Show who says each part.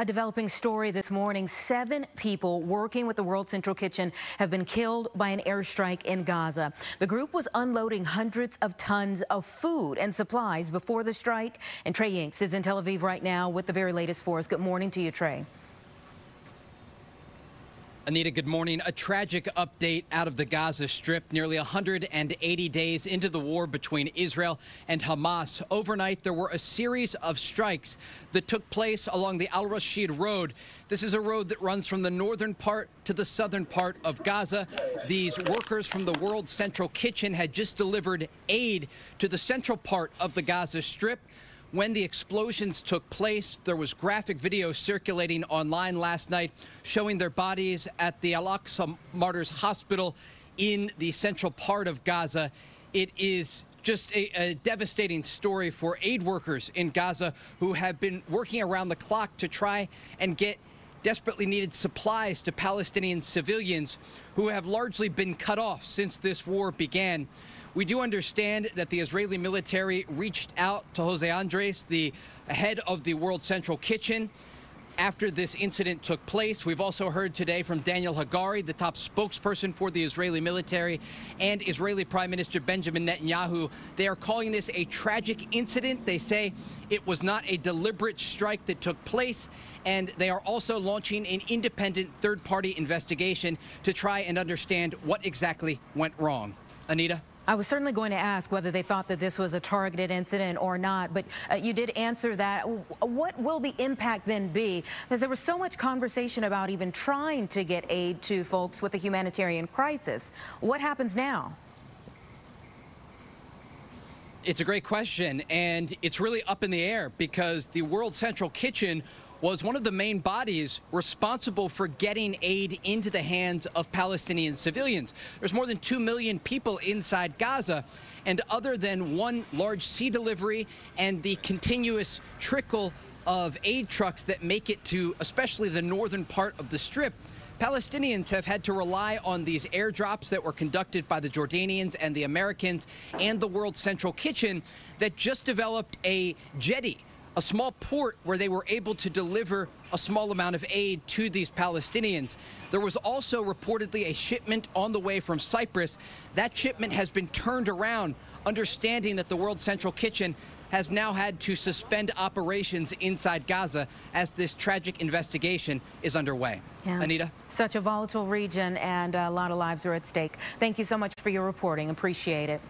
Speaker 1: A developing story this morning. 7 people working with the World Central Kitchen have been killed by an airstrike in Gaza. The group was unloading hundreds of tons of food and supplies before the strike. And Trey Yanks is in Tel Aviv right now with the very latest for us. Good morning to you, Trey.
Speaker 2: Anita, good morning. A tragic update out of the Gaza Strip. Nearly 180 days into the war between Israel and Hamas. Overnight, there were a series of strikes that took place along the Al-Rashid Road. This is a road that runs from the northern part to the southern part of Gaza. These workers from the World Central Kitchen had just delivered aid to the central part of the Gaza Strip. When the explosions took place, there was graphic video circulating online last night showing their bodies at the Al-Aqsa Martyrs Hospital in the central part of Gaza. It is just a devastating story for aid workers in Gaza who have been working around the clock to try and get desperately needed supplies to Palestinian civilians who have largely been cut off since this war began. We do understand that the Israeli military reached out to Jose Andres, the head of the World Central Kitchen, after this incident took place. We've also heard today from Daniel Hagari, the top spokesperson for the Israeli military, and Israeli Prime Minister Benjamin Netanyahu. They are calling this a tragic incident. They say it was not a deliberate strike that took place, and they are also launching an independent third-party investigation to try and understand what exactly went wrong. Anita?
Speaker 1: I was certainly going to ask whether they thought that this was a targeted incident or not, but you did answer that. What will the impact then be? Because there was so much conversation about even trying to get aid to folks with a humanitarian crisis. What happens now?
Speaker 2: It's a great question, and it's really up in the air because the World Central Kitchen was one of the main bodies responsible for getting aid into the hands of Palestinian civilians. There's more than 2 million people inside Gaza, and other than one large sea delivery and the continuous trickle of aid trucks that make it to especially the northern part of the Strip, Palestinians have had to rely on these airdrops that were conducted by the Jordanians and the Americans and the World Central Kitchen that just developed a jetty, a small port where they were able to deliver a small amount of aid to these Palestinians. There was also reportedly a shipment on the way from Cyprus. That shipment has been turned around, understanding that the World Central Kitchen has now had to suspend operations inside Gaza as this tragic investigation is underway.
Speaker 1: Yeah,
Speaker 2: Anita?
Speaker 1: Such a volatile region, and a lot of lives are at stake. Thank you so much for your reporting. Appreciate it.